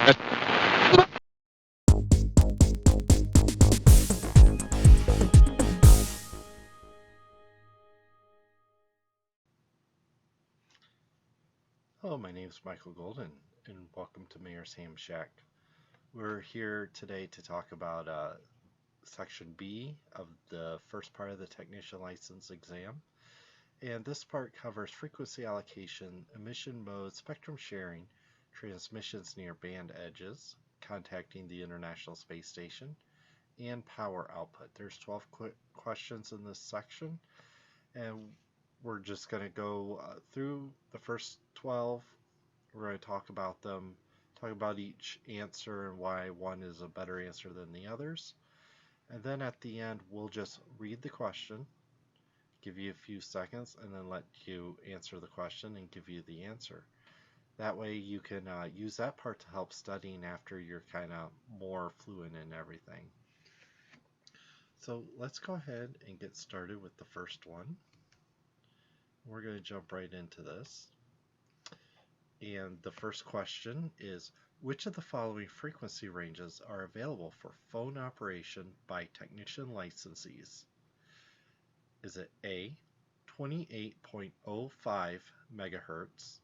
Hello, my name is Michael Golden, and welcome to Mayor's Ham Shack. We're here today to talk about Section B of the first part of the Technician License exam. And this part covers frequency allocation, emission modes, spectrum sharing, transmissions near band edges, contacting the International Space Station, and power output. There's 12 questions in this section, and we're just going to go through the first 12. We're going to talk about them, talk about each answer and why one is a better answer than the others. And then at the end, we'll just read the question, give you a few seconds, and then let you answer the question and give you the answer. That way you can use that part to help studying after you're kind of more fluent in everything. So let's go ahead and get started with the first one. We're going to jump right into this. And the first question is, which of the following frequency ranges are available for phone operation by technician licensees? Is it A, 28.05 megahertz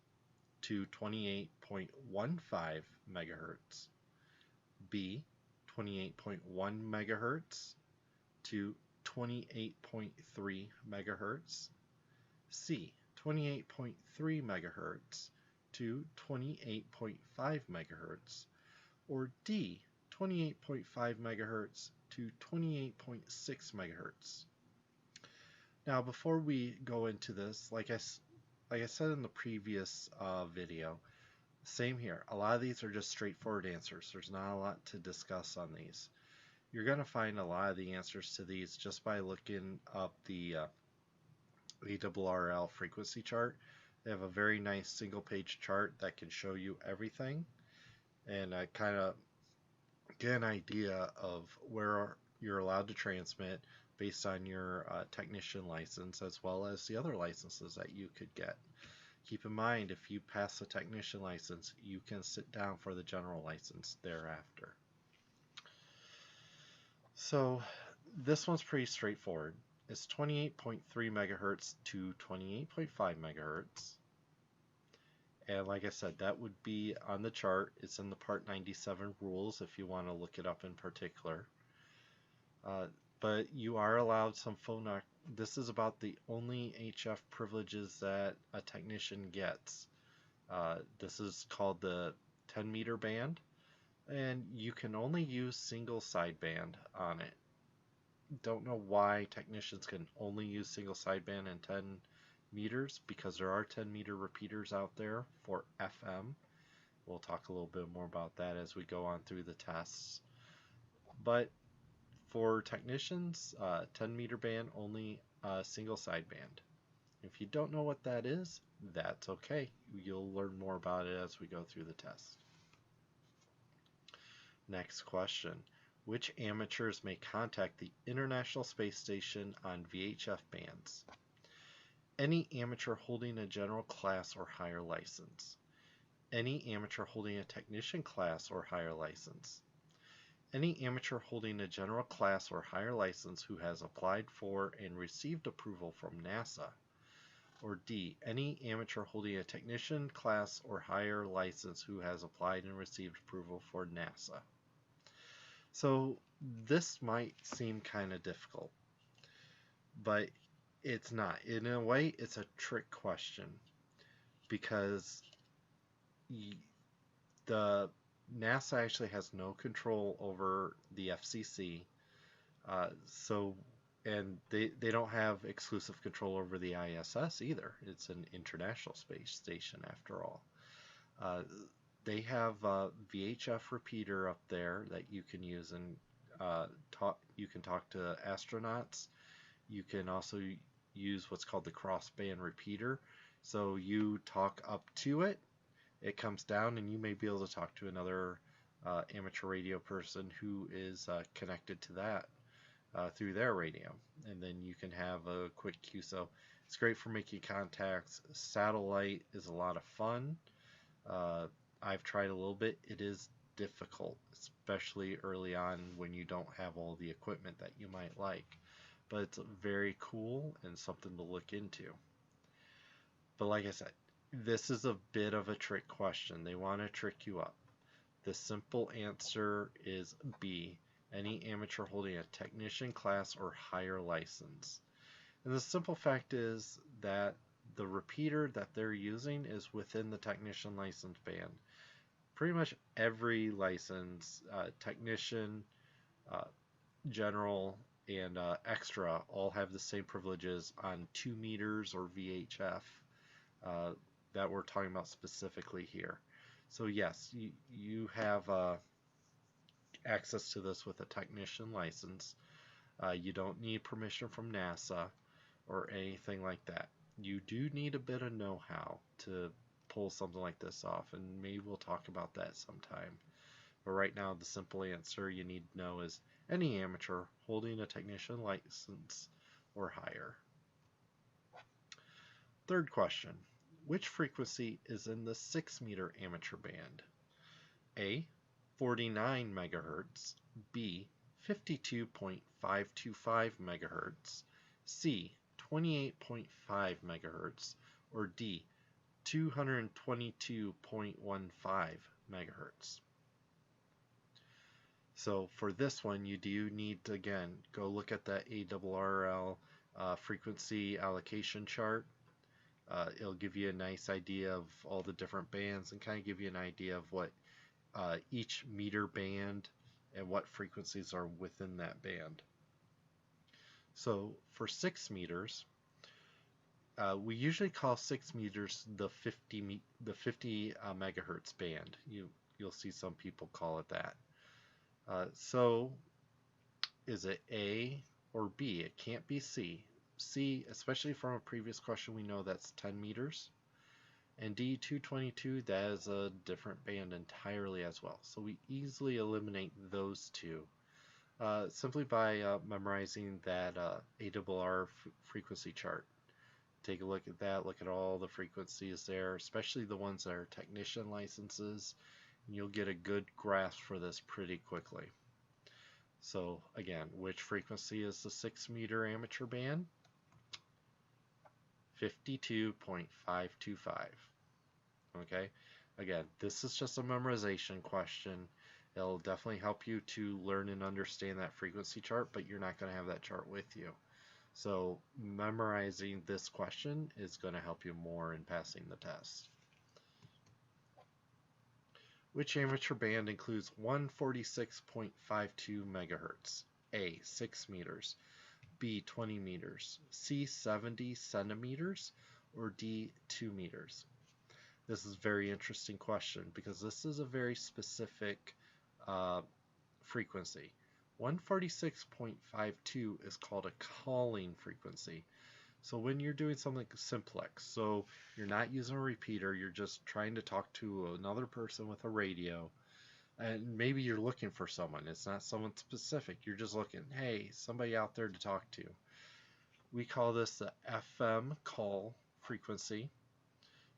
to 28.15 megahertz, B, 28.1 megahertz to 28.3 megahertz, C, 28.3 megahertz to 28.5 megahertz, or D, 28.5 megahertz to 28.6 megahertz. Now, before we go into this, like I said in the previous video, same here. A lot of these are just straightforward answers. There's not a lot to discuss on these. You're going to find a lot of the answers to these just by looking up the ARRL frequency chart. They have a very nice single page chart that can show you everything and kind of get an idea of where you're allowed to transmit based on your technician license, as well as the other licenses that you could get. Keep in mind, if you pass the technician license, you can sit down for the general license thereafter. So this one's pretty straightforward. It's 28.3 megahertz to 28.5 megahertz. And like I said, that would be on the chart. It's in the Part 97 rules if you want to look it up in particular. But you are allowed some phone. This is about the only HF privileges that a technician gets. This is called the 10-meter band, and you can only use single sideband on it. Don't know why technicians can only use single sideband and 10 meters, because there are 10-meter repeaters out there for FM. We'll talk a little bit more about that as we go on through the tests. But for technicians, 10-meter band, only single sideband. If you don't know what that is, that's okay. You'll learn more about it as we go through the test. Next question. Which amateurs may contact the International Space Station on VHF bands? Any amateur holding a general class or higher license. Any amateur holding a technician class or higher license. Any amateur holding a general class or higher license who has applied for and received approval from NASA. Or D, any amateur holding a technician class or higher license who has applied and received approval for NASA. So this might seem kind of difficult, but it's not. In a way, it's a trick question, because the NASA actually has no control over the FCC, and they don't have exclusive control over the ISS either. It's an international space station after all. They have a VHF repeater up there that you can use, and you can talk to astronauts. You can also use what's called the crossband repeater. So you talk up to it, it comes down, and you may be able to talk to another amateur radio person who is connected to that through their radio, and then you can have a quick QSO. It's great for making contacts. Satellite is a lot of fun. I've tried a little bit. It is difficult, especially early on when you don't have all the equipment that you might like. But it's very cool and something to look into. But like I said, this is a bit of a trick question. They want to trick you up. The simple answer is B, any amateur holding a technician class or higher license. And the simple fact is that the repeater that they're using is within the technician license band. Pretty much every license, technician, uh, general, and extra all have the same privileges on 2 meters or VHF uh, that we're talking about specifically here. So yes, you have access to this with a technician license. You don't need permission from NASA or anything like that. You do need a bit of know-how to pull something like this off, and maybe we'll talk about that sometime. But right now, the simple answer you need to know is any amateur holding a technician license or higher. Third question, which frequency is in the 6 meter amateur band? A, 49 megahertz, B, 52.525 megahertz, C, 28.5 megahertz, or D, 222.15 megahertz. So for this one, you do need to, again, go look at that ARRL frequency allocation chart. It'll give you a nice idea of all the different bands and kind of give you an idea of what each meter band and what frequencies are within that band. So for 6 meters, we usually call 6 meters the 50 megahertz band. You'll see some people call it that. So is it A or B? It can't be C. C, especially from a previous question, we know that's 10 meters. And D222, that is a different band entirely as well. So we easily eliminate those two simply by memorizing that ARRL frequency chart. Take a look at that, look at all the frequencies there, especially the ones that are technician licenses, and you'll get a good grasp for this pretty quickly. So again, which frequency is the 6 meter amateur band? 52.525. Okay, again, this is just a memorization question. It'll definitely help you to learn and understand that frequency chart, but you're not going to have that chart with you. So memorizing this question is going to help you more in passing the test. Which amateur band includes 146.52 megahertz? A, 6 meters, B, 20 meters, C, 70 centimeters, or D, 2 meters? This is a very interesting question because this is a very specific frequency. 146.52 is called a calling frequency. So when you're doing something simplex, so you're not using a repeater, you're just trying to talk to another person with a radio, and maybe you're looking for someone. It's not someone specific. You're just looking, hey, somebody out there to talk to. We call this the FM call frequency.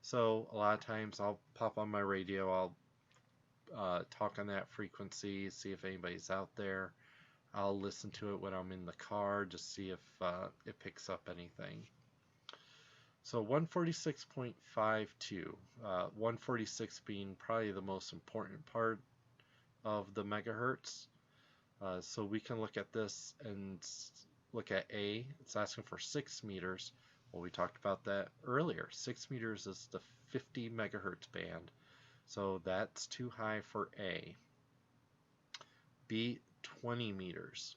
So a lot of times I'll pop on my radio, I'll talk on that frequency, see if anybody's out there. I'll listen to it when I'm in the car, just see if it picks up anything. So 146.52, 146 being probably the most important part of the megahertz. So we can look at this and look at A. It's asking for 6 meters. Well, we talked about that earlier. 6 meters is the 50 megahertz band. So that's too high for A. B, 20 meters.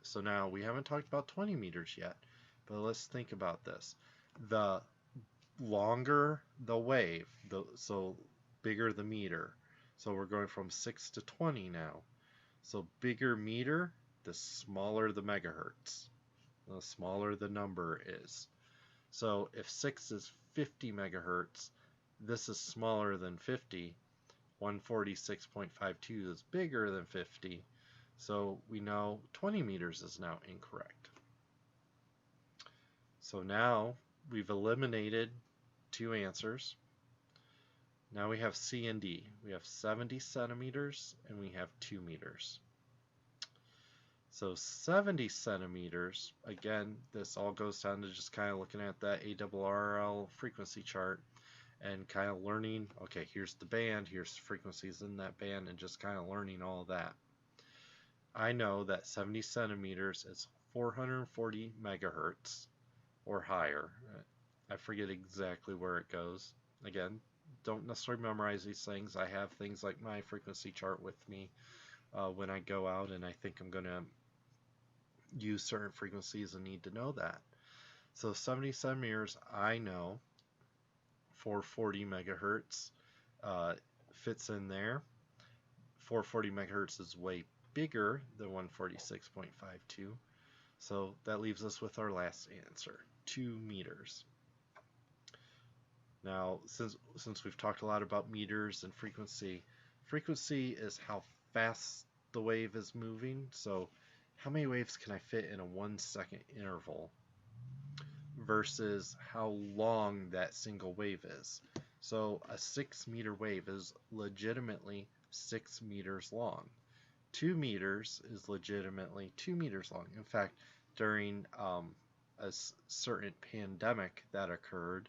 So now we haven't talked about 20 meters yet, but let's think about this. The longer the wave, so bigger the meter. So we're going from 6 to 20 now. So bigger meter, the smaller the megahertz. The smaller the number is. So if 6 is 50 megahertz, this is smaller than 50. 146.52 is bigger than 50. So we know 20 meters is now incorrect. So now we've eliminated two answers. Now we have C and D. We have 70 centimeters and we have 2 meters. So 70 centimeters, again, this all goes down to just kind of looking at that ARRL frequency chart and kind of learning, okay, here's the band, here's frequencies in that band, and just kind of learning all that. I know that 70 centimeters is 440 megahertz or higher. I forget exactly where it goes. Again, don't necessarily memorize these things. I have things like my frequency chart with me when I go out and I think I'm going to use certain frequencies and need to know that. So 70 centimeters, I know 440 megahertz fits in there. 440 megahertz is way bigger than 146.52. So that leaves us with our last answer, 2 meters. Now, since we've talked a lot about meters and frequency, frequency is how fast the wave is moving. So how many waves can I fit in a 1 second interval versus how long that single wave is. So a 6 meter wave is legitimately 6 meters long. 2 meters is legitimately 2 meters long. In fact, during a certain pandemic that occurred,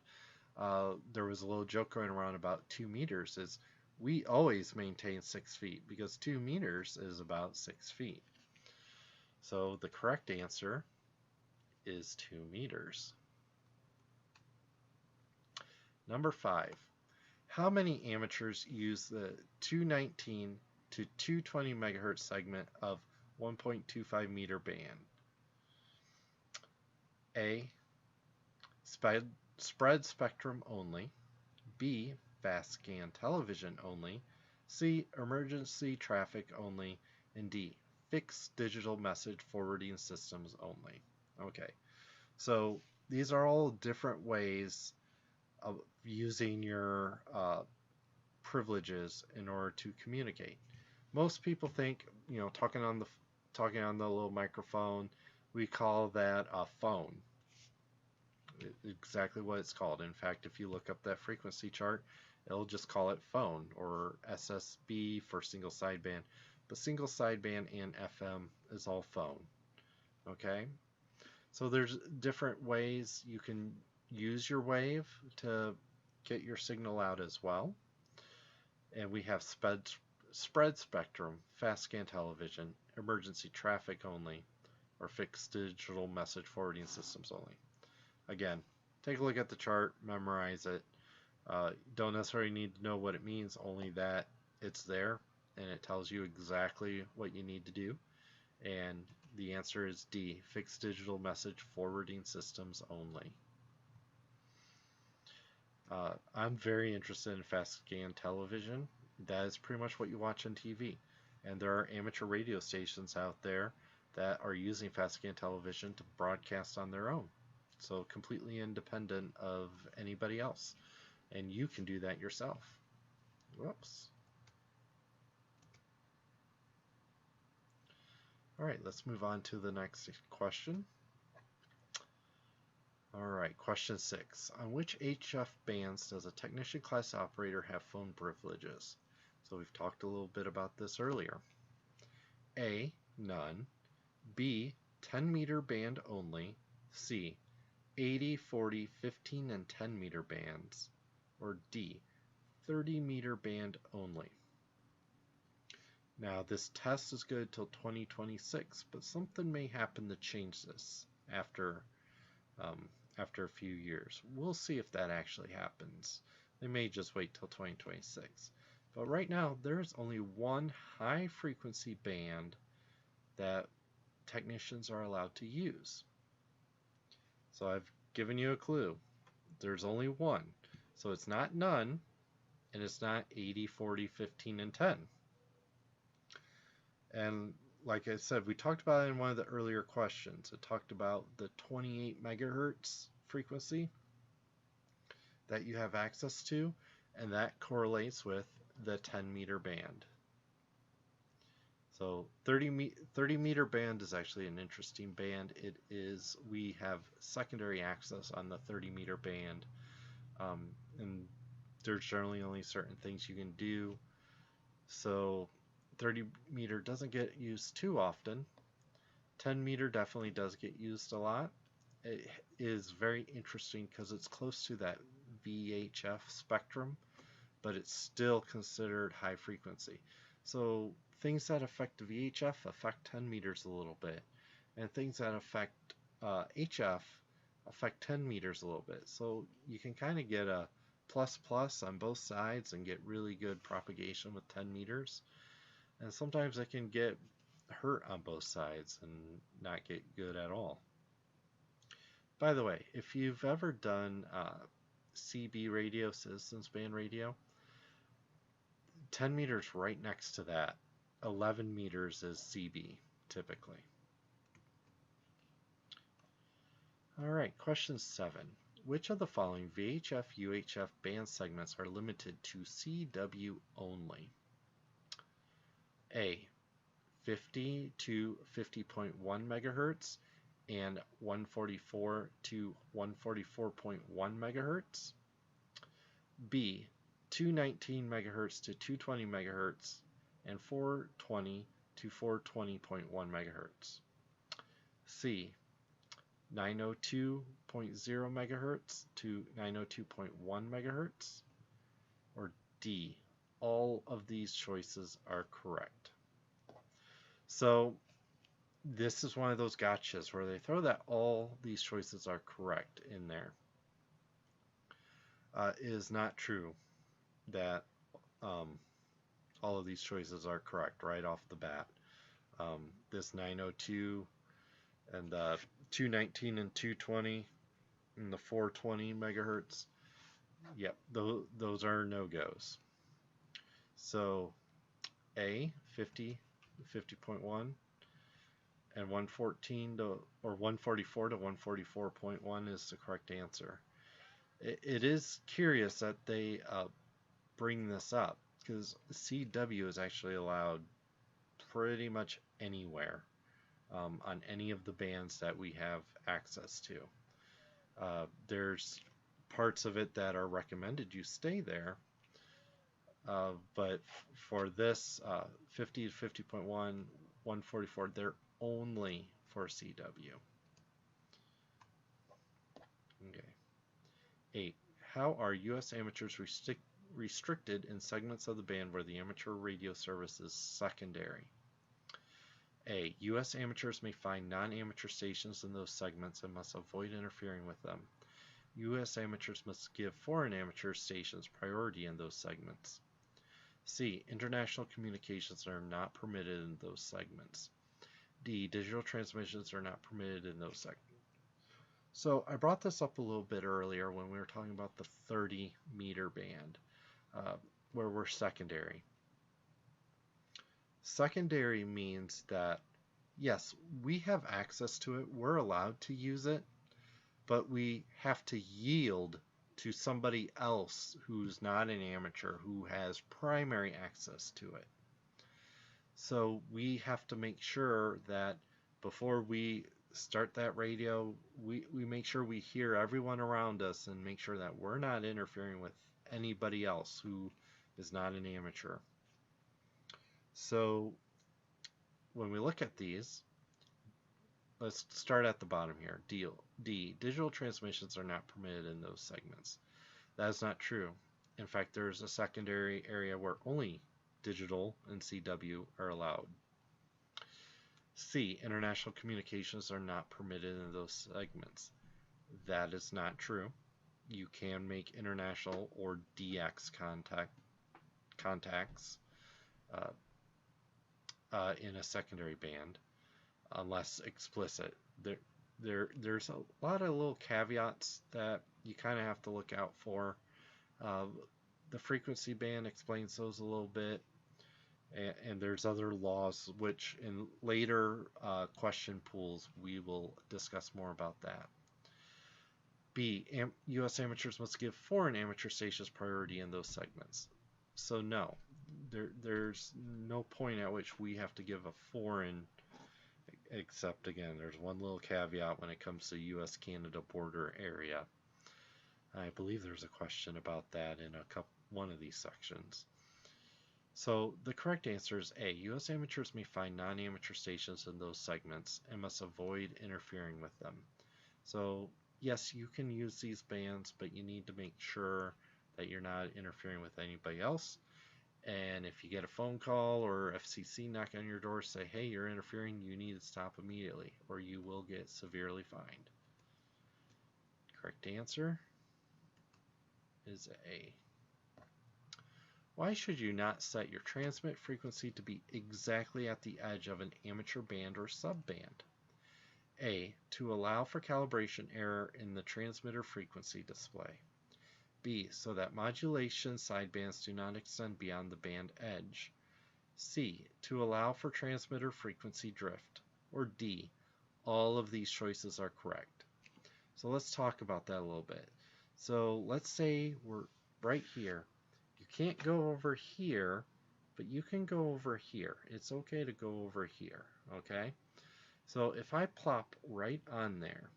there was a little joke going around about 2 meters is we always maintain 6 feet because 2 meters is about 6 feet. So the correct answer is 2 meters. Number 5. How many amateurs use the 219 to 220 megahertz segment of 1.25 meter band? A. Spread spectrum only. B. Fast scan television only. C. Emergency traffic only. And D. Fixed digital message forwarding systems only. Okay, so these are all different ways of using your privileges in order to communicate. Most people think, talking on the little microphone, we call that a phone. Exactly what it's called. In fact, if you look up that frequency chart, it'll just call it phone or SSB for single sideband. But single sideband and FM is all phone. Okay? So there's different ways you can use your wave to get your signal out as well. And we have spread spectrum, fast scan television, emergency traffic only, or fixed digital message forwarding systems only. Again, take a look at the chart, memorize it. Don't necessarily need to know what it means, only that it's there and it tells you exactly what you need to do. And the answer is D, fixed digital message forwarding systems only. I'm very interested in fast scan television. That is pretty much what you watch on TV. And there are amateur radio stations out there that are using fast scan television to broadcast on their own. So completely independent of anybody else. And you can do that yourself. Whoops. All right, let's move on to the next question. All right, question 6. On which HF bands does a technician class operator have phone privileges? So we've talked a little bit about this earlier. A, none. B, 10 meter band only. C, 80, 40, 15, and 10 meter bands. Or D, 30 meter band only. Now this test is good till 2026, but something may happen to change this after a few years. We'll see if that actually happens. They may just wait till 2026. But right now, there is only one high frequency band that technicians are allowed to use. So I've given you a clue. There's only one. So it's not none, and it's not 80, 40, 15, and 10. And like I said, we talked about it in one of the earlier questions. It talked about the 28 megahertz frequency that you have access to, and that correlates with the 10 meter band. So 30 meter band is actually an interesting band. We have secondary access on the 30 meter band, and there's generally only certain things you can do. So 30 meter doesn't get used too often. 10 meter definitely does get used a lot. It is very interesting because it's close to that VHF spectrum, but it's still considered high frequency. So things that affect VHF affect 10 meters a little bit, and things that affect HF affect 10 meters a little bit. So you can kind of get a plus plus on both sides and get really good propagation with 10 meters. And sometimes it can get hurt on both sides and not get good at all. By the way, if you've ever done CB radio, citizens band radio, 10 meters right next to that. 11 meters is CB typically. All right, question 7. Which of the following VHF UHF band segments are limited to CW only? A. 50 to 50.1 megahertz and 144 to 144.1 megahertz. B. 219 megahertz to 220 megahertz and 420 to 420.1 megahertz. C. 902.0 megahertz to 902.1 megahertz. Or D. All of these choices are correct. So this is one of those gotchas where they throw that all these choices are correct in there. It is not true that all of these choices are correct right off the bat. This 902 and the 219 and 220 and the 420 megahertz, yep, those are no-goes. So A, 50, 50.1 and 114 to, or 144 to 144.1 is the correct answer. It is curious that they bring this up because CW is actually allowed pretty much anywhere on any of the bands that we have access to. There's parts of it that are recommended you stay there, but for this 50 to 50.1, 144, they're only for CW. Okay. 8. How are U.S. amateurs restricted in segments of the band where the amateur radio service is secondary? A. U.S. amateurs may find non-amateur stations in those segments and must avoid interfering with them. U.S. amateurs must give foreign amateur stations priority in those segments. C. International communications are not permitted in those segments. D. Digital transmissions are not permitted in those segments. So I brought this up a little bit earlier when we were talking about the 30 meter band, where we're secondary. Secondary means that, yes, we have access to it, we're allowed to use it, but we have to yield to somebody else who's not an amateur, who has primary access to it. So we have to make sure that before we start that radio, we make sure we hear everyone around us and make sure that we're not interfering with anybody else who is not an amateur. So when we look at these, let's start at the bottom here. D. Digital transmissions are not permitted in those segments. That is not true. In fact, there's a secondary area where only digital and CW are allowed. C. International communications are not permitted in those segments. That is not true. You can make international or DX contacts in a secondary band, unless explicit. There's a lot of little caveats that you kind of have to look out for. The frequency band explains those a little bit, and there's other laws which in later question pools we will discuss more about that. B. U.S. amateurs must give foreign amateur stations priority in those segments. So no, there's no point at which we have to give a foreign, except again, there's one little caveat when it comes to U.S.-Canada border area. I believe there's a question about that in one of these sections. So the correct answer is A. U.S. amateurs may find non-amateur stations in those segments and must avoid interfering with them. So yes, you can use these bands, but you need to make sure that you're not interfering with anybody else. And if you get a phone call or FCC knock on your door, say, hey, you're interfering, you need to stop immediately, or you will get severely fined. Correct answer is A. Why should you not set your transmit frequency to be exactly at the edge of an amateur band or subband? A. To allow for calibration error in the transmitter frequency display. B. So that modulation sidebands do not extend beyond the band edge. C. To allow for transmitter frequency drift. Or D. All of these choices are correct. So let's talk about that a little bit. So let's say we're right here. You can't go over here, but you can go over here. It's okay to go over here, okay? So if I plop right on there,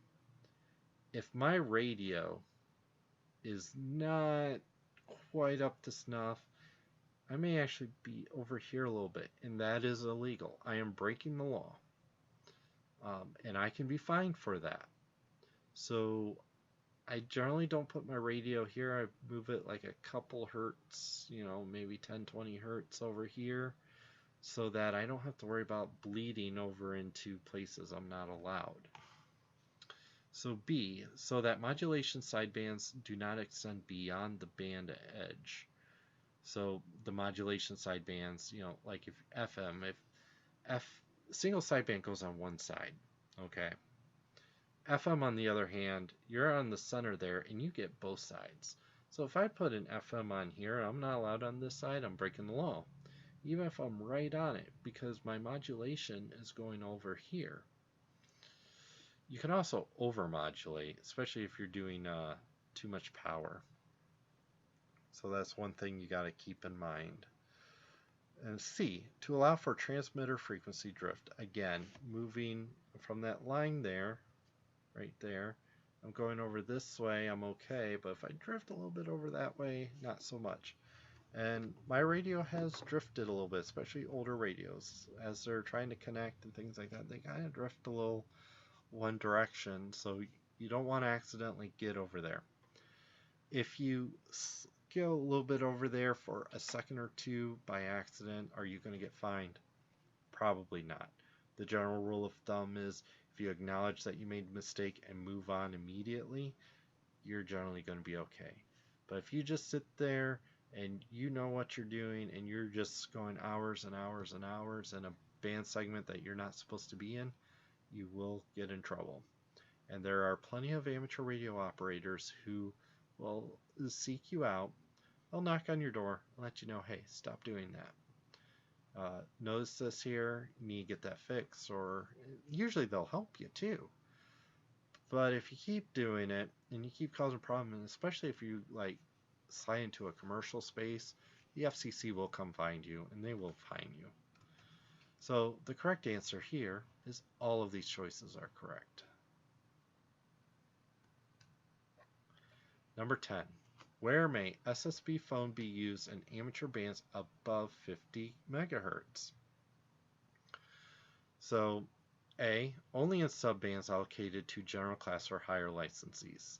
if my radio is not quite up to snuff, I may actually be over here a little bit, and that is illegal. I am breaking the law, and I can be fined for that. So I generally don't put my radio here. I move it like a couple hertz, maybe 10, 20 hertz over here, so that I don't have to worry about bleeding over into places I'm not allowed. So B, so that modulation sidebands do not extend beyond the band edge. So the modulation sidebands, like if FM, if single sideband goes on one side, okay? FM, on the other hand, you're on the center there and you get both sides. So if I put an FM on here, I'm not allowed on this side, I'm breaking the law. Even if I'm right on it, because my modulation is going over here. You can also overmodulate, especially if you're doing too much power. So that's one thing you got to keep in mind. And C, to allow for transmitter frequency drift. Again, moving from that line there, right there, I'm going over this way, I'm okay, but if I drift a little bit over that way, not so much. And my radio has drifted a little bit, especially older radios. As they're trying to connect and things like that, they kind of drift a little one direction, so you don't want to accidentally get over there. If you go a little bit over there for a second or two by accident, are you going to get fined? Probably not. The general rule of thumb is if you acknowledge that you made a mistake and move on immediately, you're generally going to be okay. But if you just sit there and you know what you're doing and you're just going hours and hours and hours in a band segment that you're not supposed to be in, you will get in trouble. And there are plenty of amateur radio operators who will seek you out. They'll knock on your door and let you know, hey, stop doing that. Notice this here, you need to get that fixed, or usually they'll help you too. But if you keep doing it and you keep causing problems, and especially if you slide into a commercial space, the FCC will come find you and they will fine you. So the correct answer here is all of these choices are correct. Number 10. Where may SSB phone be used in amateur bands above 50 megahertz? So A, only in subbands allocated to general class or higher licensees.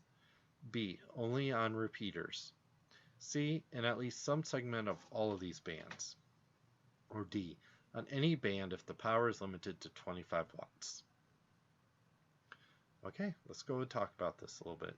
B, only on repeaters. C, in at least some segment of all of these bands. Or D, on any band if the power is limited to 25 watts. Okay, let's go and talk about this a little bit.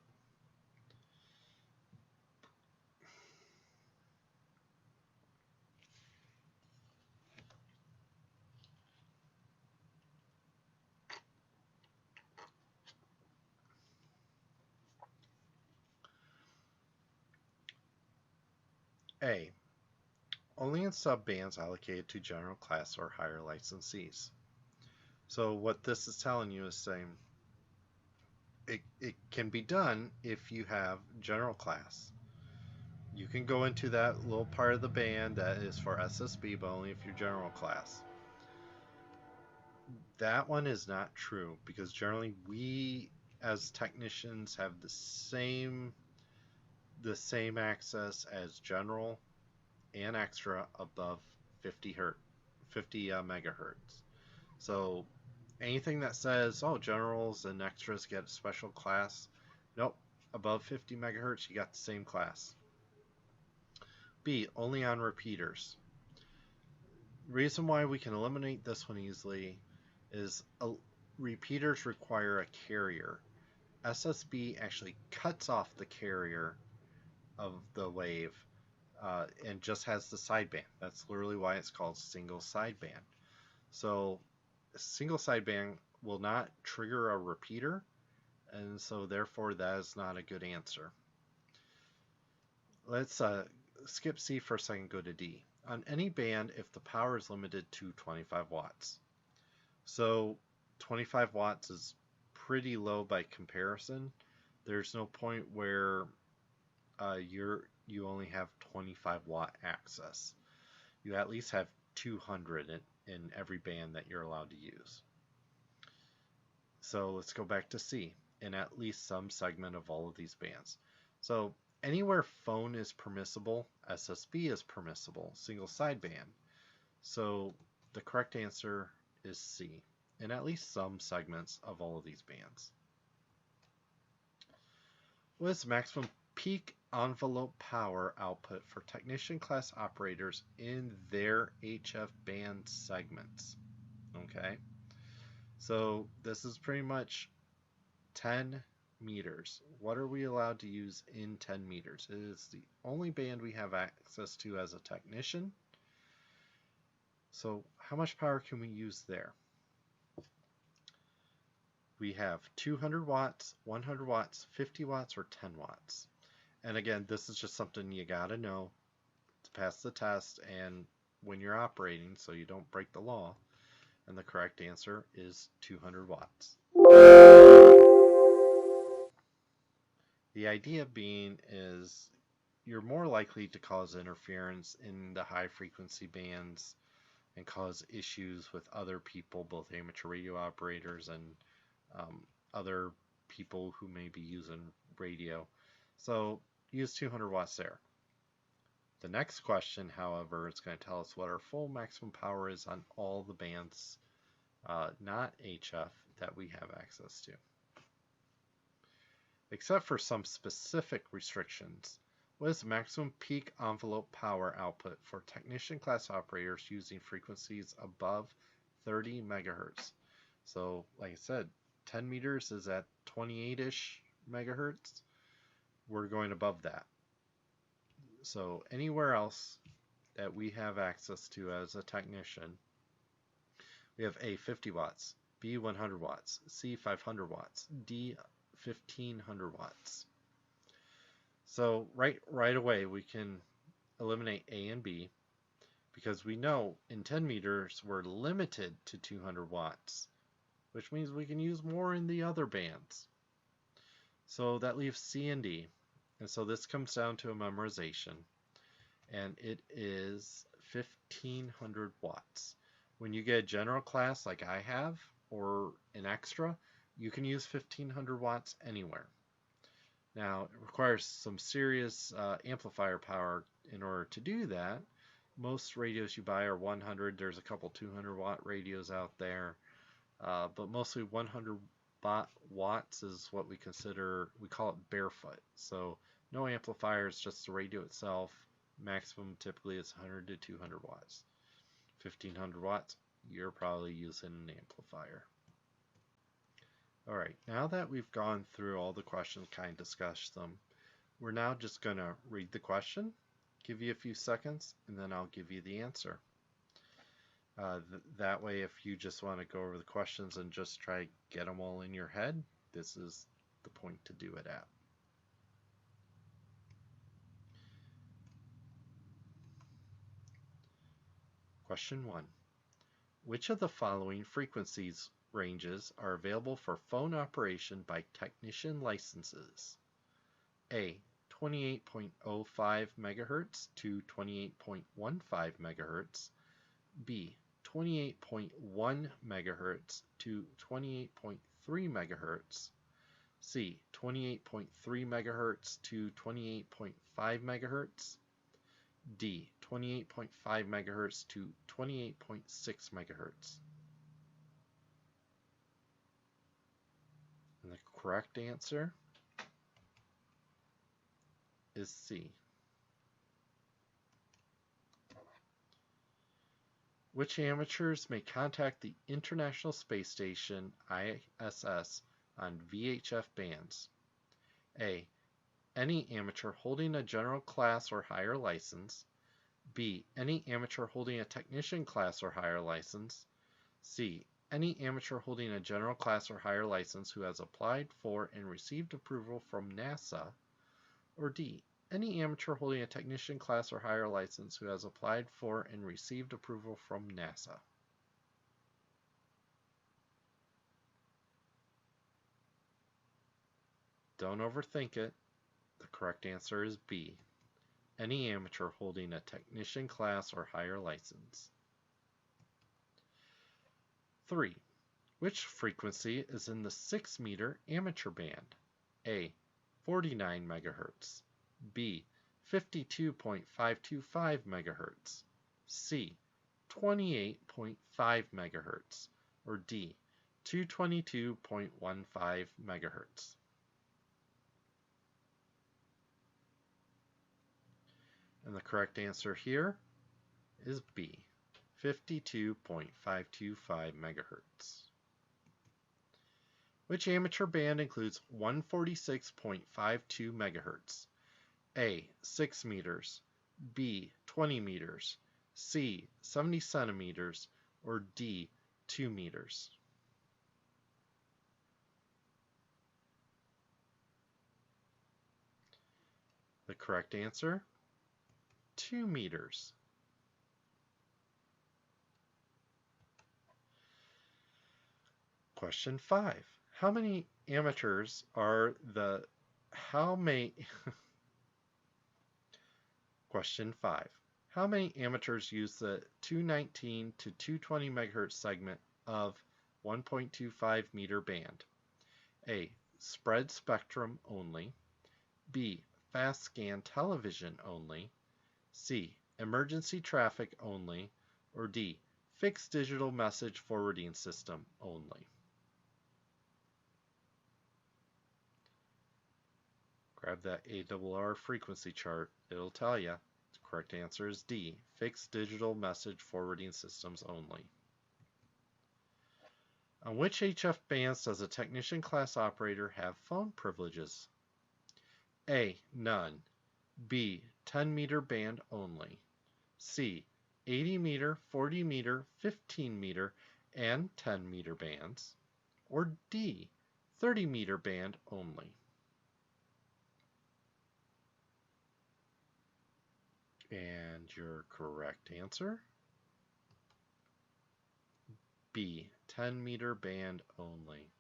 A, only in subbands allocated to general class or higher licensees. So what this is telling you is saying it can be done if you have general class. You can go into that little part of the band that is for SSB, but only if you're general class. That one is not true because generally we as technicians have the same the same access as general and extra above 50 megahertz. So anything that says, oh, generals and extras get a special class, nope, above 50 megahertz, you got the same class. B, only on repeaters. Reason why we can eliminate this one easily is repeaters require a carrier. SSB actually cuts off the carrier of the wave and just has the sideband. That's literally why it's called single sideband. So a single sideband will not trigger a repeater, and so therefore that is not a good answer. Let's skip C for a second, go to D. On any band, if the power is limited to 25 watts. So 25 watts is pretty low by comparison. There's no point where you only have 25 watt access. You at least have 200 in every band that you're allowed to use. So let's go back to C, in at least some segment of all of these bands. So anywhere phone is permissible, SSB is permissible, single sideband. So the correct answer is C, in at least some segments of all of these bands. What is the maximum peak envelope power output for technician class operators in their HF band segments? Okay, so this is pretty much 10 meters. What are we allowed to use in 10 meters? It is the only band we have access to as a technician. So how much power can we use there? We have 200 watts, 100 watts, 50 watts, or 10 watts. And again, this is just something you gotta know to pass the test and when you're operating so you don't break the law. And the correct answer is 200 watts. The idea being is you're more likely to cause interference in the high frequency bands and cause issues with other people, both amateur radio operators and other people who may be using radio. So use 200 watts there. The next question, however, is going to tell us what our full maximum power is on all the bands, not HF, that we have access to. Except for some specific restrictions, what is the maximum peak envelope power output for technician class operators using frequencies above 30 megahertz? So, like I said, 10 meters is at 28-ish megahertz. We're going above that. So anywhere else that we have access to as a technician, we have A, 50 watts, B, 100 watts, C, 500 watts, D, 1500 watts. So right away we can eliminate A and B because we know in 10 meters we're limited to 200 watts, which means we can use more in the other bands. So that leaves C and D. And so this comes down to a memorization, and it is 1500 watts. When you get a general class like I have, or an extra, you can use 1500 watts anywhere. Now, it requires some serious amplifier power in order to do that. Most radios you buy are 100. There's a couple 200 watt radios out there, but mostly 100 watts is what we call it barefoot. So no amplifiers, just the radio itself. Maximum typically is 100 to 200 watts. 1500 watts, you're probably using an amplifier. Alright, now that we've gone through all the questions, kind of discussed them, we're now just going to read the question, give you a few seconds, and then I'll give you the answer. That way, if you just want to go over the questions and just try to get them all in your head, this is the point to do it at. Question 1. Which of the following frequencies ranges are available for phone operation by technician licenses? A. 28.05 MHz to 28.15 MHz. B. 28.1 MHz to 28.3 MHz. C. 28.3 megahertz to 28.5 megahertz. D. 28.5 megahertz to 28.6 megahertz. And the correct answer is C. Which amateurs may contact the International Space Station ISS on VHF bands? A. Any amateur holding a general class or higher license. B. Any amateur holding a technician class or higher license. C. Any amateur holding a general class or higher license who has applied for and received approval from NASA. Or D. Any amateur holding a technician class or higher license who has applied for and received approval from NASA. Don't overthink it. The correct answer is B. Any amateur holding a technician class or higher license. 3. Which frequency is in the 6 meter amateur band? A. 49 megahertz. B. 52.525 megahertz. C. 28.5 megahertz. Or D. 222.15 megahertz. And the correct answer here is B. 52.525 megahertz. Which amateur band includes 146.52 megahertz? A. 6 meters. B. 20 meters. C. 70 centimeters. Or D. 2 meters. The correct answer, 2 meters. Question 5. How many amateurs are the Question 5. How many amateurs use the 219 to 220 megahertz segment of 1.25 meter band? A. Spread spectrum only. B. Fast scan television only. C. Emergency traffic only. Or D. Fixed digital message forwarding system only. Grab that ARRL frequency chart. It'll tell you. The correct answer is D. Fixed digital message forwarding systems only. On which HF bands does a technician class operator have phone privileges? A. None. B. 10 meter band only. C. 80 meter, 40 meter, 15 meter, and 10 meter bands. Or D. 30 meter band only. And your correct answer? B. 10 meter band only.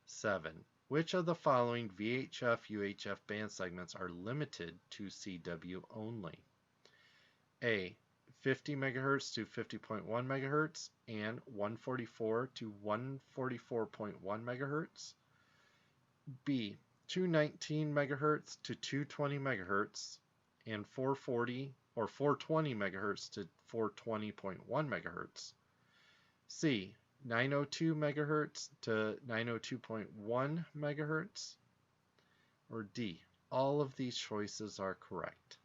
7. Which of the following VHF-UHF band segments are limited to CW only? A. 50 MHz to 50.1 MHz and 144 to 144.1 MHz. B. 219 MHz to 220 MHz and 440 or 420 MHz to 420.1 MHz. C. 902 MHz to 902.1 MHz. Or D. All of these choices are correct.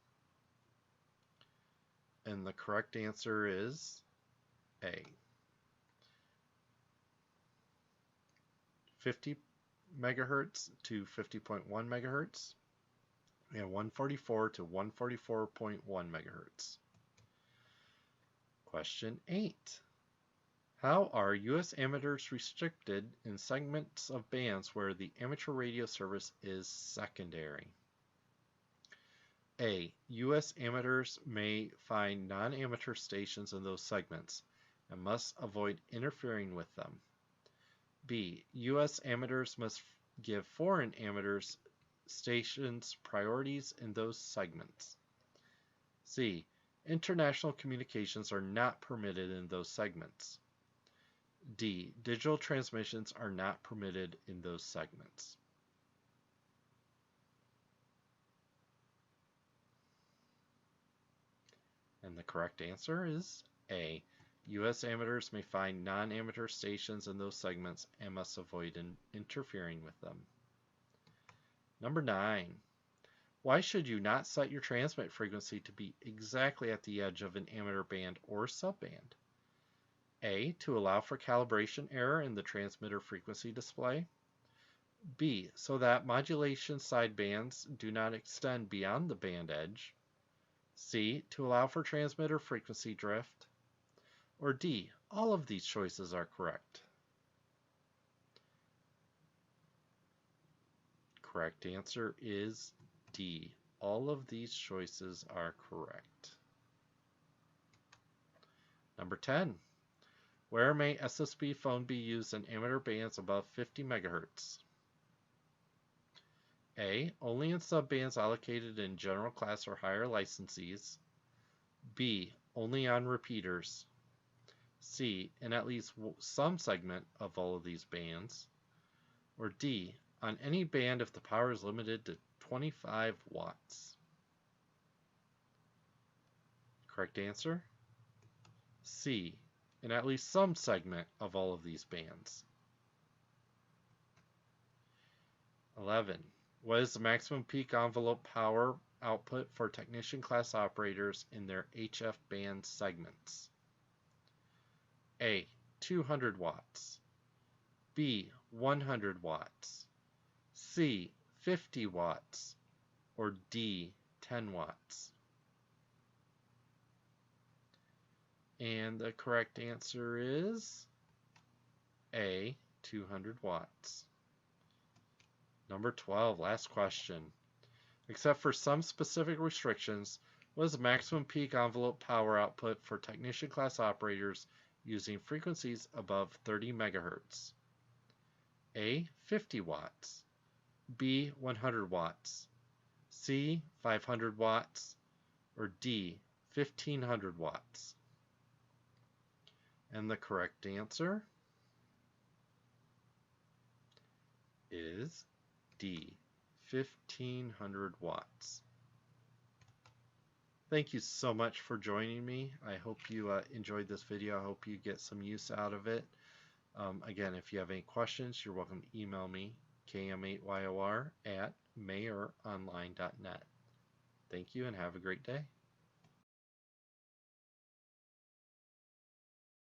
And the correct answer is A. 50 megahertz to 50.1 megahertz and 144 to 144.1 megahertz. Question 8. How are U.S. amateurs restricted in segments of bands where the amateur radio service is secondary? A. U.S. amateurs may find non-amateur stations in those segments and must avoid interfering with them. B. U.S. amateurs must give foreign amateurs stations priorities in those segments. C. International communications are not permitted in those segments. D. Digital transmissions are not permitted in those segments. And the correct answer is A. U.S. amateurs may find non-amateur stations in those segments and must avoid interfering with them. Number 9. Why should you not set your transmit frequency to be exactly at the edge of an amateur band or subband? A. To allow for calibration error in the transmitter frequency display. B. So that modulation sidebands do not extend beyond the band edge. C. To allow for transmitter frequency drift. Or D. All of these choices are correct. Correct answer is D. All of these choices are correct. Number 10. Where may SSB phone be used in amateur bands above 50 MHz? A. Only in subbands allocated in general class or higher licensees. B. Only on repeaters. C. In at least some segment of all of these bands. Or D. On any band if the power is limited to 25 watts. Correct answer? C. In at least some segment of all of these bands. 11. What is the maximum peak envelope power output for technician class operators in their HF band segments? A. 200 watts. B. 100 watts. C. 50 watts. Or D. 10 watts. And the correct answer is A. 200 watts. Number 12, last question. Except for some specific restrictions, what is the maximum peak envelope power output for technician class operators using frequencies above 30 MHz? A. 50 watts. B. 100 watts. C. 500 watts. Or D. 1500 watts. And the correct answer is D. 1500 watts. Thank you so much for joining me. I hope you enjoyed this video. I hope you get some use out of it. Again, if you have any questions, you're welcome to email me, km8yor@mayoronline.net. Thank you and have a great day.